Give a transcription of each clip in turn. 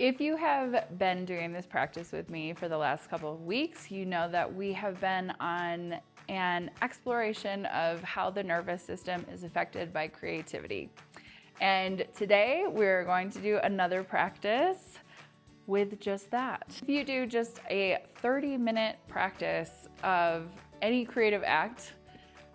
If you have been doing this practice with me for the last couple of weeks, you know that we have been on an exploration of how the nervous system is affected by creativity. And today we're going to do another practice with just that. If you do just a 30-minute practice of any creative act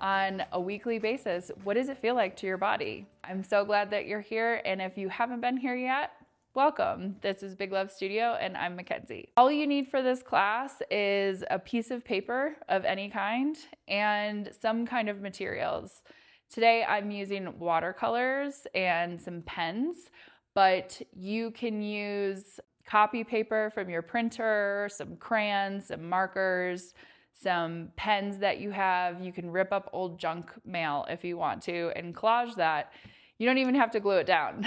on a weekly basis, what does it feel like to your body? I'm so glad that you're here, and if you haven't been here yet, welcome. This is Big Love Studio, and I'm Mackenzie. All you need for this class is a piece of paper of any kind and some kind of materials. Today I'm using watercolors and some pens, but you can use copy paper from your printer, some crayons, some markers, some pens that you have. You can rip up old junk mail if you want to and collage that. You don't even have to glue it down.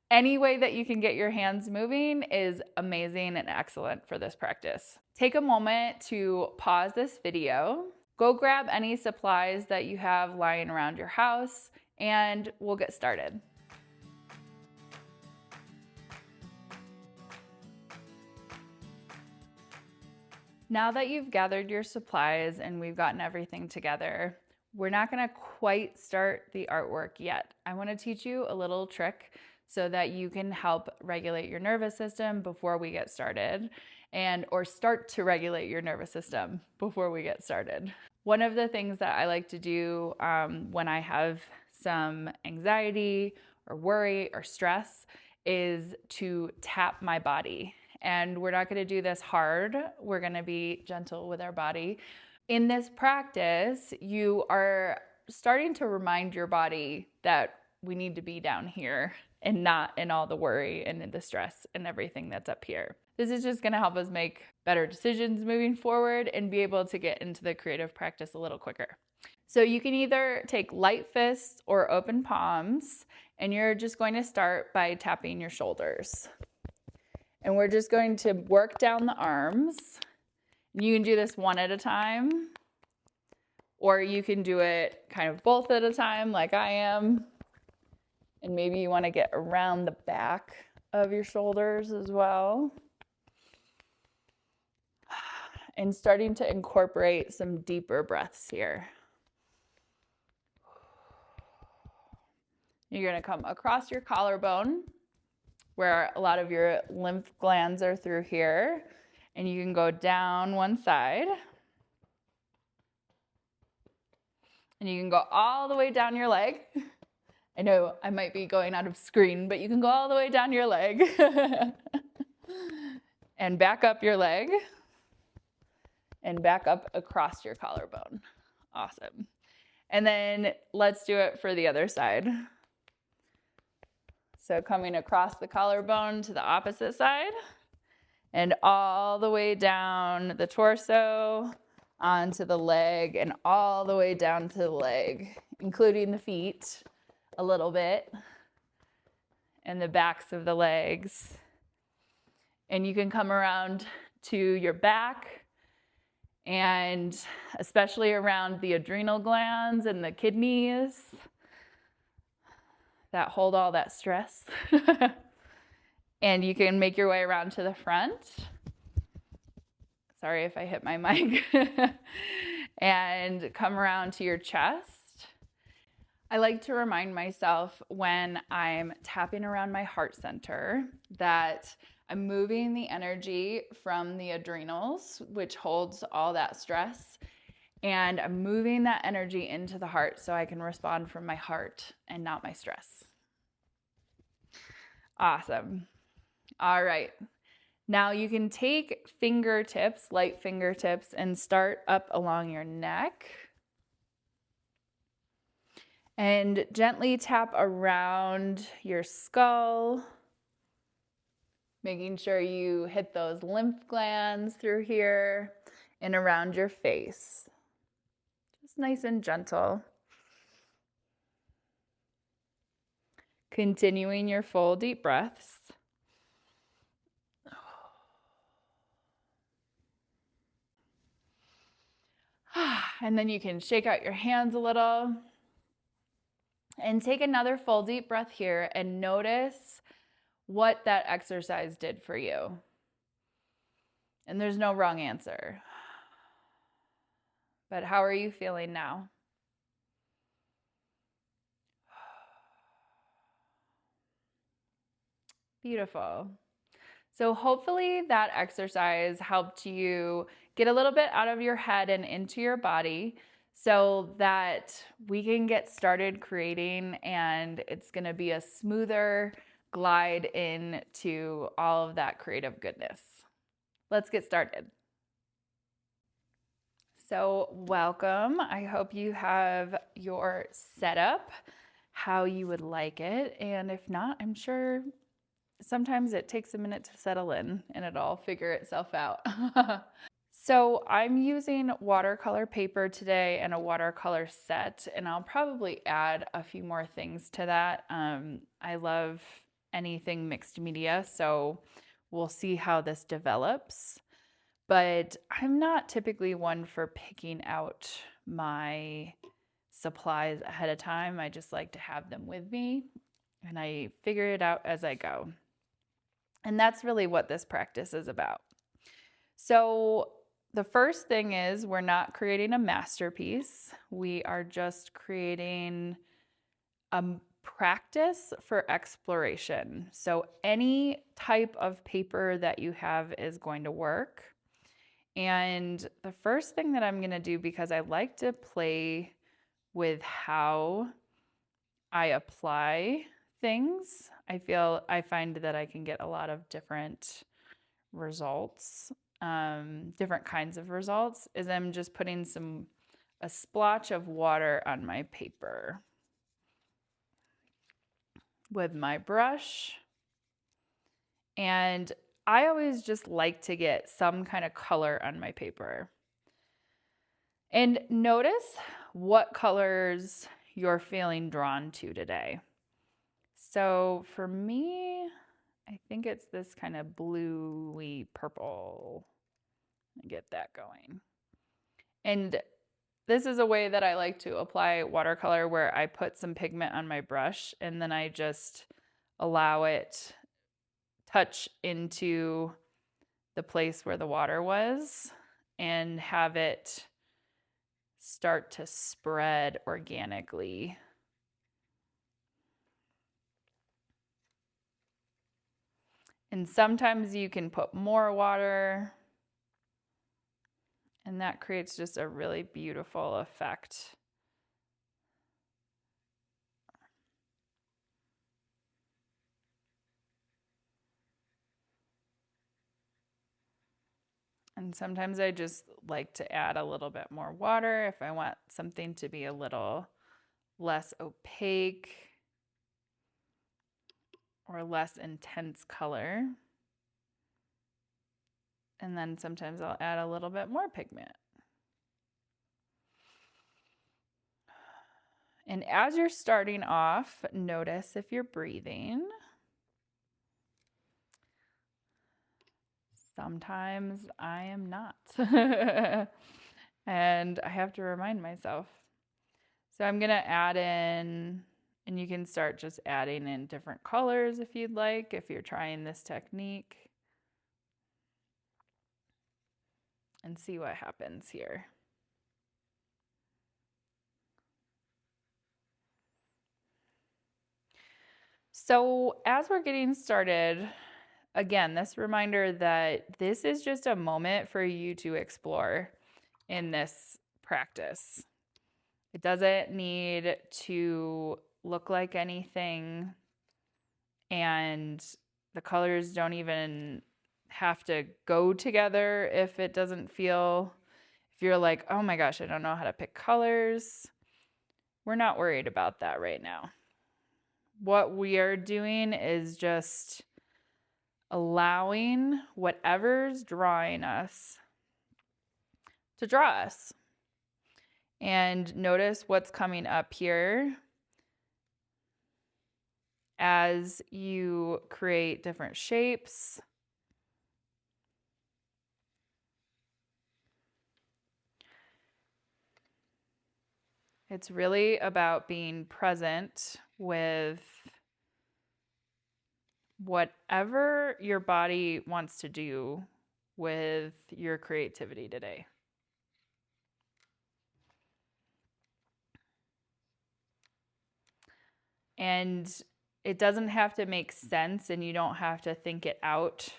Any way that you can get your hands moving is amazing and excellent for this practice. Take a moment to pause this video, go grab any supplies that you have lying around your house, and we'll get started. Now that you've gathered your supplies and we've gotten everything together, we're not gonna quite start the artwork yet. I wanna teach you a little trick so that you can help regulate your nervous system before we get started, or start to regulate your nervous system before we get started. One of the things that I like to do when I have some anxiety or worry or stress is to tap my body. And we're not gonna do this hard. We're gonna be gentle with our body. In this practice, you are starting to remind your body that we need to be down here and not in all the worry and in the stress and everything that's up here. This is just gonna help us make better decisions moving forward and be able to get into the creative practice a little quicker. So you can either take light fists or open palms, and you're just going to start by tapping your shoulders. And we're just going to work down the arms. You can do this one at a time, or you can do it kind of both at a time like I am. And maybe you want to get around the back of your shoulders as well. And starting to incorporate some deeper breaths here. You're going to come across your collarbone, where a lot of your lymph glands are through here. And you can go down one side. And you can go all the way down your leg. I know I might be going out of screen, but you can go all the way down your leg. And back up your leg. And back up across your collarbone. Awesome. And then let's do it for the other side. So coming across the collarbone to the opposite side. And all the way down the torso, onto the leg, and all the way down to the leg, including the feet a little bit, and the backs of the legs. And you can come around to your back, and especially around the adrenal glands and the kidneys that hold all that stress. And you can make your way around to the front. Sorry if I hit my mic. And come around to your chest. I like to remind myself when I'm tapping around my heart center that I'm moving the energy from the adrenals, which holds all that stress, and I'm moving that energy into the heart so I can respond from my heart and not my stress. Awesome. All right. Now you can take fingertips, light fingertips, and start up along your neck. And gently tap around your skull, making sure you hit those lymph glands through here and around your face. Just nice and gentle. Continuing your full deep breaths. And then you can shake out your hands a little and take another full deep breath here and notice what that exercise did for you. And there's no wrong answer. But how are you feeling now? Beautiful. So hopefully that exercise helped you get a little bit out of your head and into your body so that we can get started creating, and it's going to be a smoother glide into all of that creative goodness. Let's get started. So welcome. I hope you have your setup how you would like it. And if not, I'm sure sometimes it takes a minute to settle in and it'll figure itself out. So I'm using watercolor paper today and a watercolor set, and I'll probably add a few more things to that. I love anything mixed media, so we'll see how this develops. But I'm not typically one for picking out my supplies ahead of time. I just like to have them with me, and I figure it out as I go. And that's really what this practice is about. So the first thing is we're not creating a masterpiece. We are just creating a practice for exploration. So any type of paper that you have is going to work. And the first thing that I'm going to do, because I like to play with how I apply things, I find that I can get a lot of different results, different kinds of results, is I'm just putting a splotch of water on my paper with my brush. And I always just like to get some kind of color on my paper. And notice what colors you're feeling drawn to today. So for me, I think it's this kind of bluey purple. Get that going. And this is a way that I like to apply watercolor, where I put some pigment on my brush and then I just allow it touch into the place where the water was and have it start to spread organically. And sometimes you can put more water, and that creates just a really beautiful effect. And sometimes I just like to add a little bit more water if I want something to be a little less opaque or less intense color. And then sometimes I'll add a little bit more pigment. And as you're starting off, notice if you're breathing. Sometimes I am not. And I have to remind myself. So I'm going to add in, and you can start just adding in different colors if you'd like, if you're trying this technique. And see what happens here. So as we're getting started, again, this reminder that this is just a moment for you to explore in this practice. It doesn't need to look like anything, and the colors don't even have to go together if it doesn't feel, if you're like, oh my gosh, I don't know how to pick colors. We're not worried about that right now. What we are doing is just allowing whatever's drawing us to draw us. And notice what's coming up here as you create different shapes. It's really about being present with whatever your body wants to do with your creativity today. And it doesn't have to make sense, and you don't have to think it out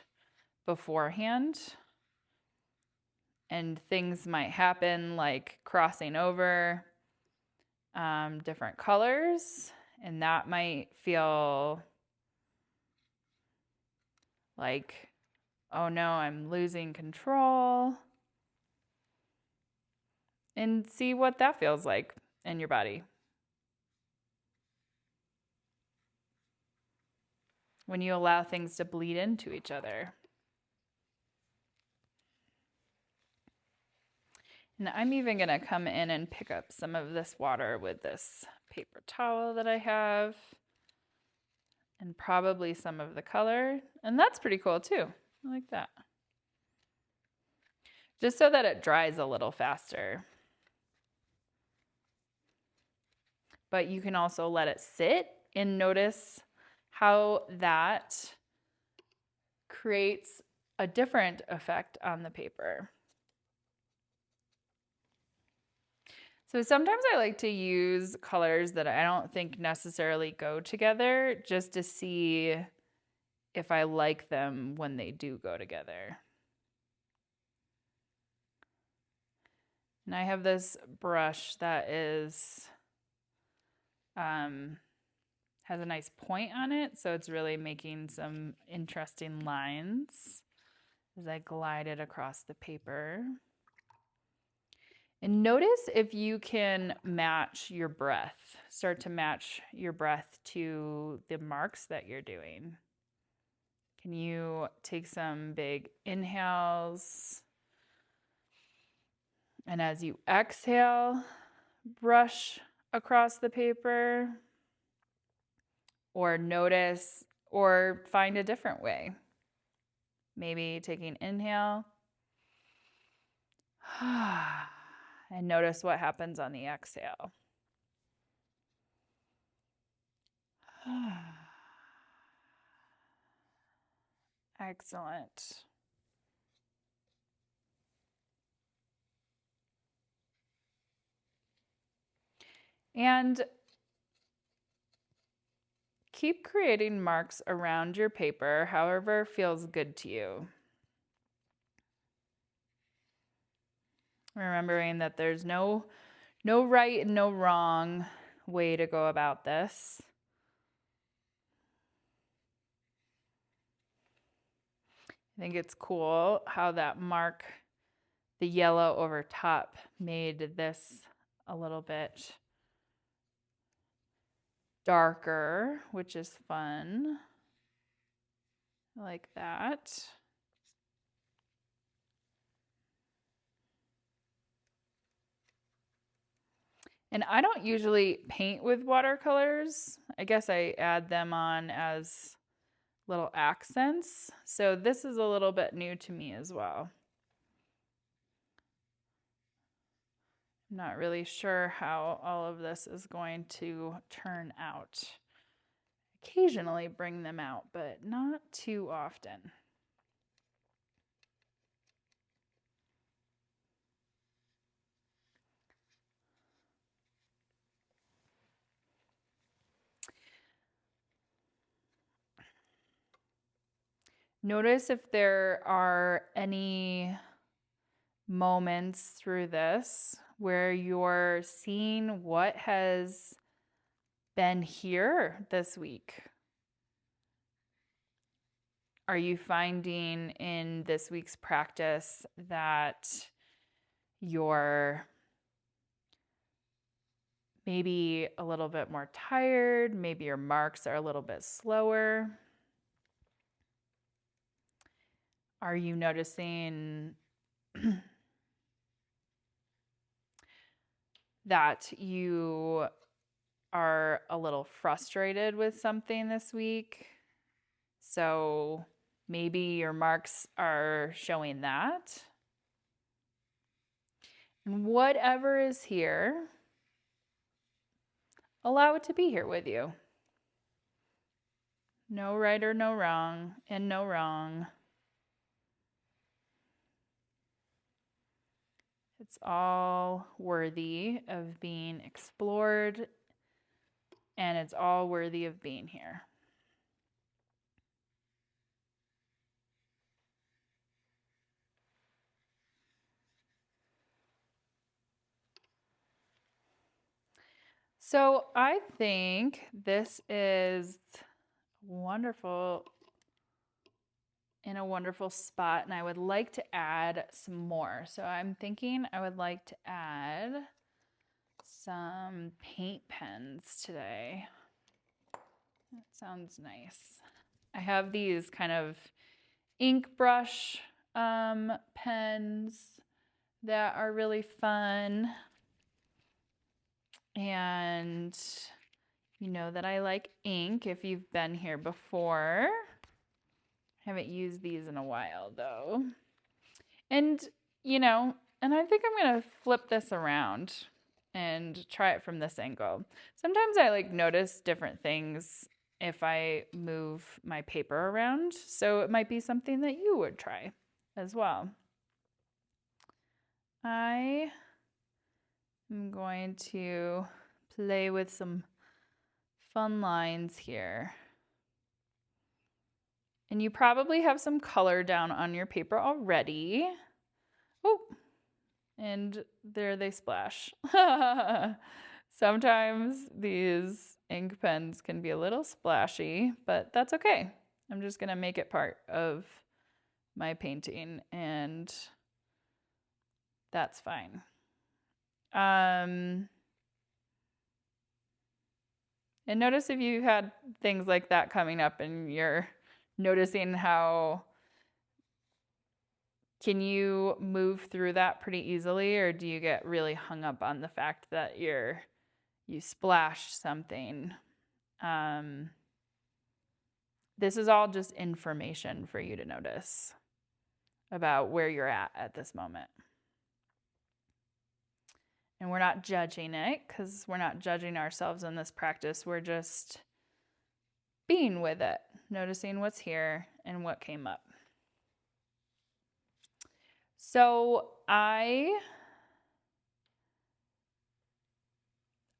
beforehand. And things might happen like crossing over different colors, and that might feel like, oh no, I'm losing control. And see what that feels like in your body. When you allow things to bleed into each other. And I'm even going to come in and pick up some of this water with this paper towel that I have. And probably some of the color. And that's pretty cool too. I like that. Just so that it dries a little faster. But you can also let it sit and notice how that creates a different effect on the paper. So sometimes I like to use colors that I don't think necessarily go together, just to see if I like them when they do go together. And I have this brush that is has a nice point on it, so it's really making some interesting lines as I glide it across the paper. And notice if you can match your breath, start to match your breath to the marks that you're doing. Can you take some big inhales? And as you exhale, brush across the paper, or notice, or find a different way. Maybe taking inhale. And notice what happens on the exhale. Excellent. And keep creating marks around your paper, however feels good to you. Remembering that there's no right and no wrong way to go about this. I think it's cool how that mark, the yellow over top, made this a little bit darker, which is fun. I like that. And I don't usually paint with watercolors. I guess I add them on as little accents. So this is a little bit new to me as well. I'm not really sure how all of this is going to turn out. Occasionally bring them out, but not too often. Notice if there are any moments through this where you're seeing what has been here this week. Are you finding in this week's practice that you're maybe a little bit more tired? Maybe your marks are a little bit slower? Are you noticing that you are a little frustrated with something this week? So maybe your marks are showing that. And whatever is here, allow it to be here with you. No right or no wrong, and no wrong. It's all worthy of being explored, and it's all worthy of being here. So I think this is wonderful, in a wonderful spot, and I would like to add some more. So I'm thinking I would like to add some paint pens today. That sounds nice. I have these kind of ink brush pens that are really fun. And you know that I like ink if you've been here before. I haven't used these in a while though. And and I think I'm gonna flip this around and try it from this angle. Sometimes I notice different things if I move my paper around, so it might be something that you would try as well. I am going to play with some fun lines here. And you probably have some color down on your paper already. Oh, and there they splash. Sometimes these ink pens can be a little splashy, but that's okay. I'm just gonna make it part of my painting, and that's fine. And notice if you had things like that coming up and you're noticing how, can you move through that pretty easily, or do you get really hung up on the fact that you splashed something? This is all just information for you to notice about where you're at this moment. And we're not judging it, because we're not judging ourselves in this practice. We're just being with it, noticing what's here and what came up. So I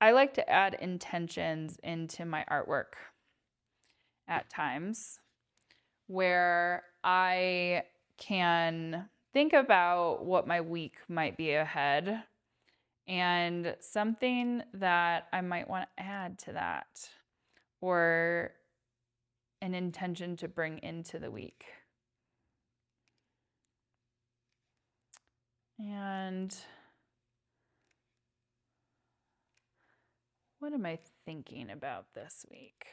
like to add intentions into my artwork at times, where I can think about what my week might be ahead and something that I might want to add to that, or an intention to bring into the week. And what am I thinking about this week?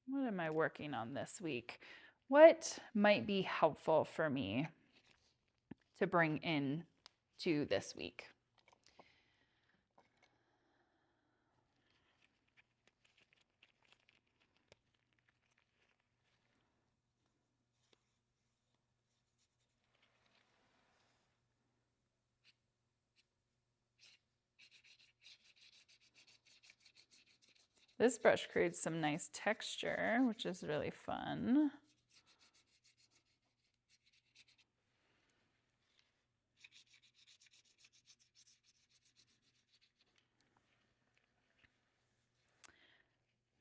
What am I working on this week? What might be helpful for me to bring in to this week? This brush creates some nice texture, which is really fun.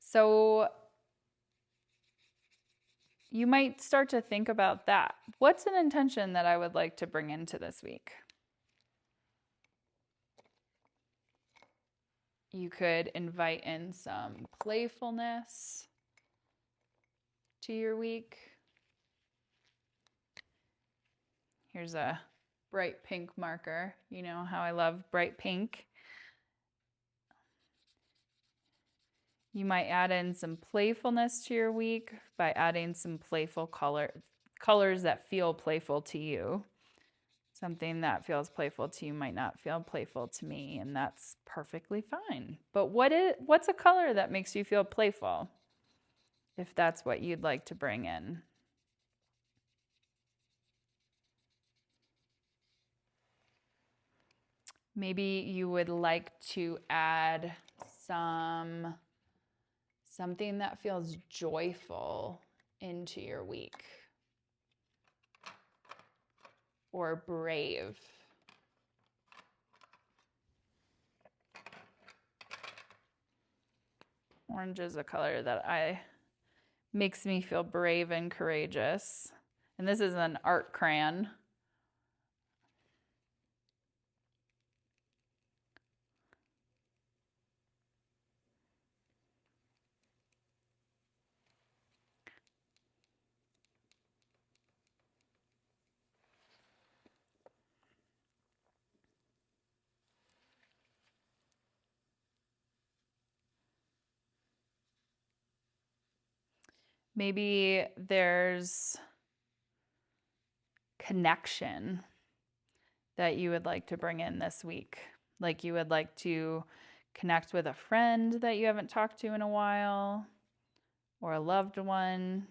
So you might start to think about that. What's an intention that I would like to bring into this week? You could invite in some playfulness to your week. Here's a bright pink marker. You know how I love bright pink. You might add in some playfulness to your week by adding some playful colors that feel playful to you. Something that feels playful to you might not feel playful to me, and that's perfectly fine. But what's a color that makes you feel playful, if that's what you'd like to bring in? Maybe you would like to add some something that feels joyful into your week, or brave. Orange is a color that makes me feel brave and courageous. And this is an art crayon. Maybe there's connection that you would like to bring in this week. Like you would like to connect with a friend that you haven't talked to in a while, or a loved one.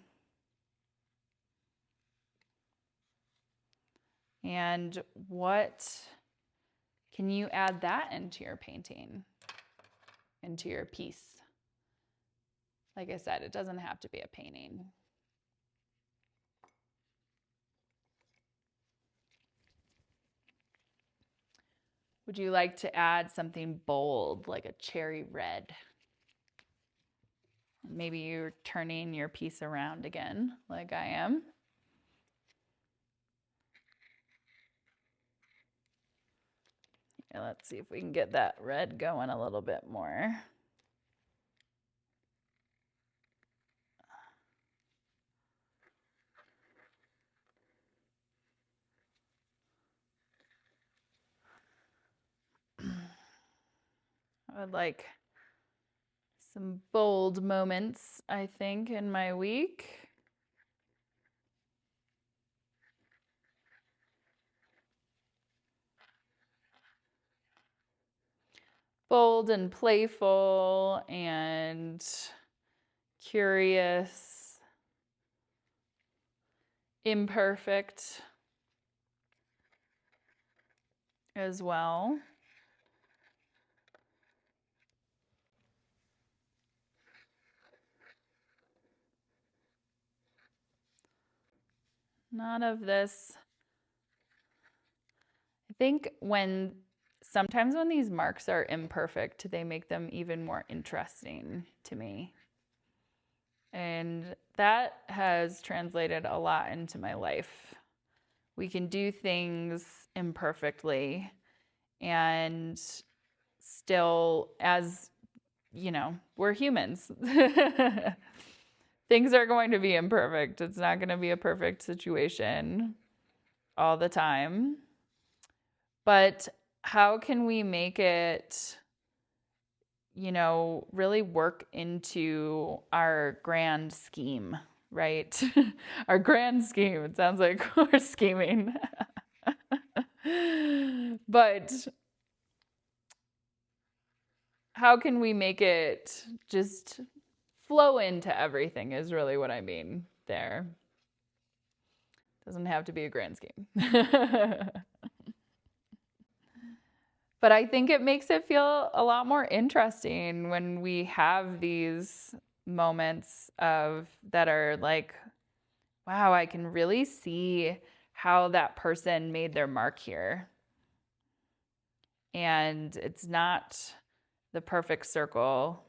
And what can you add that into your painting, into your piece? Like I said, it doesn't have to be a painting. Would you like to add something bold, like a cherry red? Maybe you're turning your piece around again, like I am. Yeah, let's see if we can get that red going a little bit more. I would like some bold moments, I think, in my week. Bold and playful and curious, imperfect as well. None of this. I think sometimes when these marks are imperfect, they make them even more interesting to me. And that has translated a lot into my life. We can do things imperfectly and still, as you know, we're humans. Things are going to be imperfect. It's not going to be a perfect situation all the time. But how can we make it, really work into our grand scheme, right? Our grand scheme. It sounds like we're scheming. But how can we make it just flow into everything is really what I mean there. Doesn't have to be a grand scheme. But I think it makes it feel a lot more interesting when we have these moments that are like, wow, I can really see how that person made their mark here. And it's not the perfect circle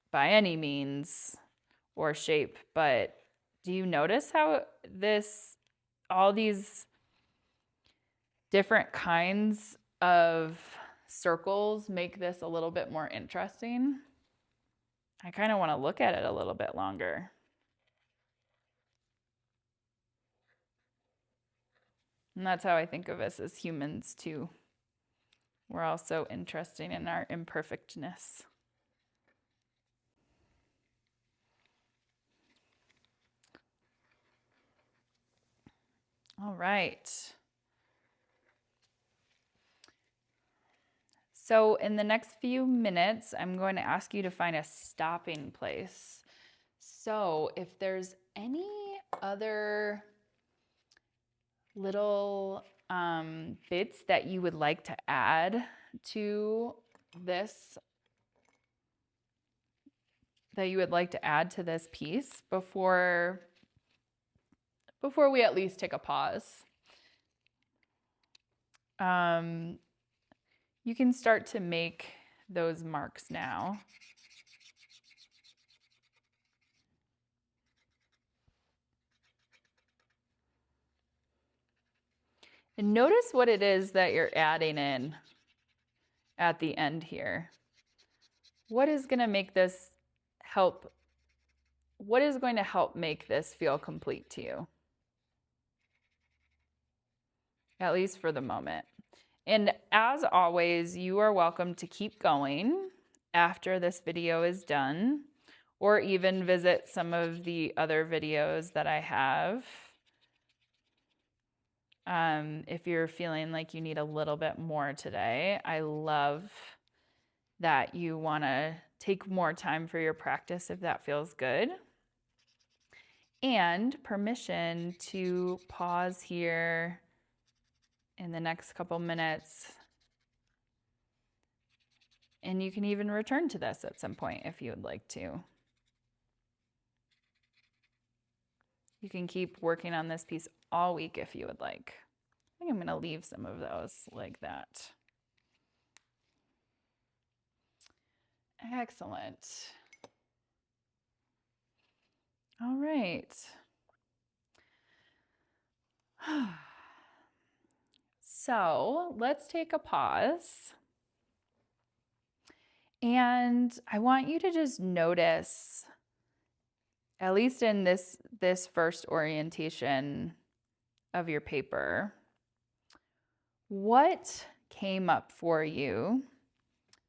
by any means or shape, but do you notice how all these different kinds of circles make this a little bit more interesting? I kind of want to look at it a little bit longer. And that's how I think of us as humans too. We're also interesting in our imperfectness. All right. So in the next few minutes, I'm going to ask you to find a stopping place. So if there's any other little bits that you would like to add to this that you would like to add to this piece before we at least take a pause. You can start to make those marks now. And notice what it is that you're adding in at the end here. What is going to make this help? What is going to help make this feel complete to you? At least for the moment. And as always, you are welcome to keep going after this video is done, or even visit some of the other videos that I have. If you're feeling like you need a little bit more today, I love that you want to take more time for your practice if that feels good. And permission to pause here in the next couple minutes. And you can even return to this at some point if you would like to. You can keep working on this piece all week if you would like. I think I'm going to leave some of those like that. Excellent. All right. So let's take a pause. And I want you to just notice, at least in this first orientation of your paper, what came up for you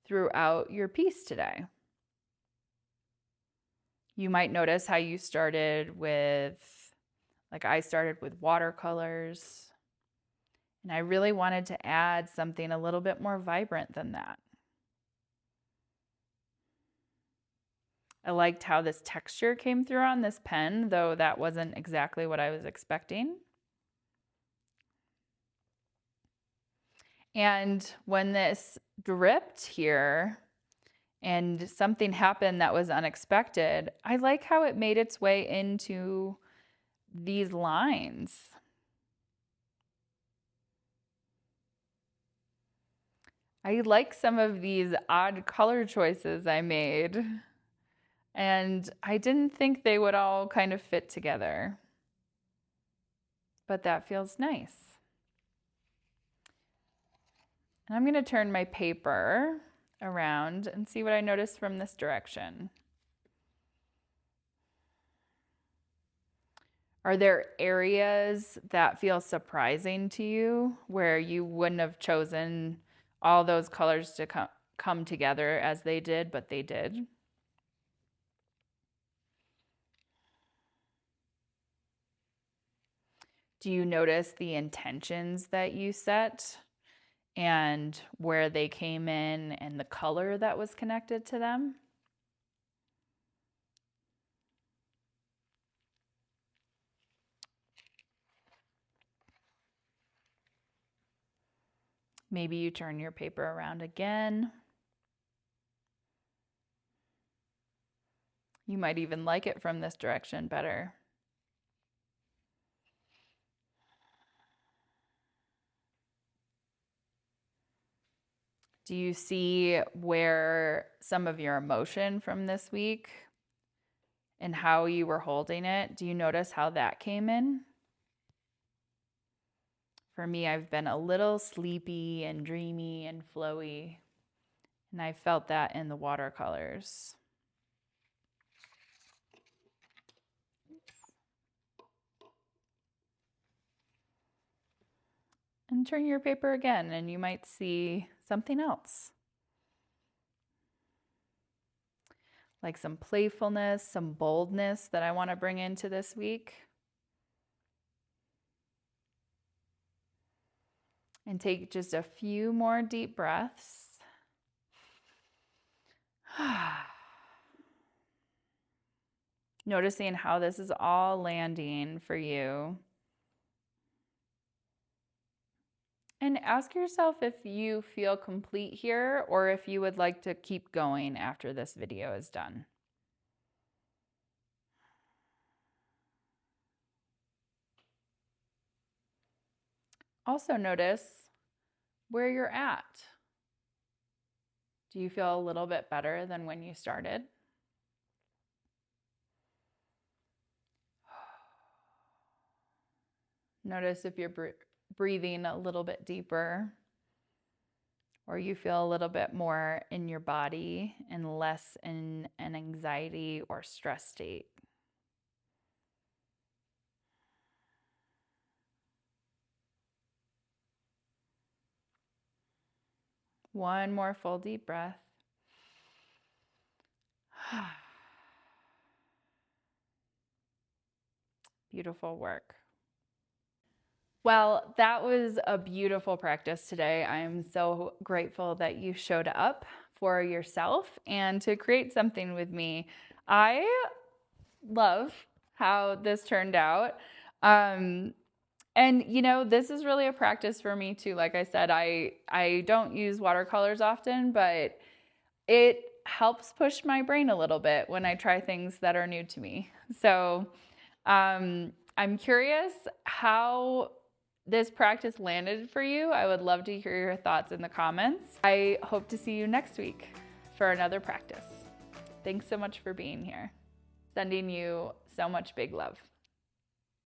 throughout your piece today. You might notice how you started with, like I started with watercolors, and I really wanted to add something a little bit more vibrant than that. I liked how this texture came through on this pen, though that wasn't exactly what I was expecting. And when this dripped here and something happened that was unexpected, I like how it made its way into these lines. I like some of these odd color choices I made, and I didn't think they would all kind of fit together, but that feels nice. And I'm going to turn my paper around and see what I notice from this direction. Are there areas that feel surprising to you where you wouldn't have chosen all those colors to come together as they did, but they did? Do you notice the intentions that you set and where they came in and the color that was connected to them? Maybe you turn your paper around again. You might even like it from this direction better. Do you see where some of your emotion from this week and how you were holding it? Do you notice how that came in? For me, I've been a little sleepy and dreamy and flowy, and I felt that in the watercolors. And turn your paper again, and you might see something else. Like some playfulness, some boldness that I want to bring into this week. And take just a few more deep breaths. Noticing how this is all landing for you. And ask yourself if you feel complete here or if you would like to keep going after this video is done. Also notice where you're at. Do you feel a little bit better than when you started? Notice if you're breathing a little bit deeper, or you feel a little bit more in your body and less in an anxiety or stress state. One more full deep breath. Beautiful work. Well, that was a beautiful practice today. I am so grateful that you showed up for yourself and to create something with me. I love how this turned out. And you know, this is really a practice for me too. Like I said, I don't use watercolors often, but it helps push my brain a little bit when I try things that are new to me. So I'm curious how this practice landed for you. I would love to hear your thoughts in the comments. I hope to see you next week for another practice. Thanks so much for being here. Sending you so much big love.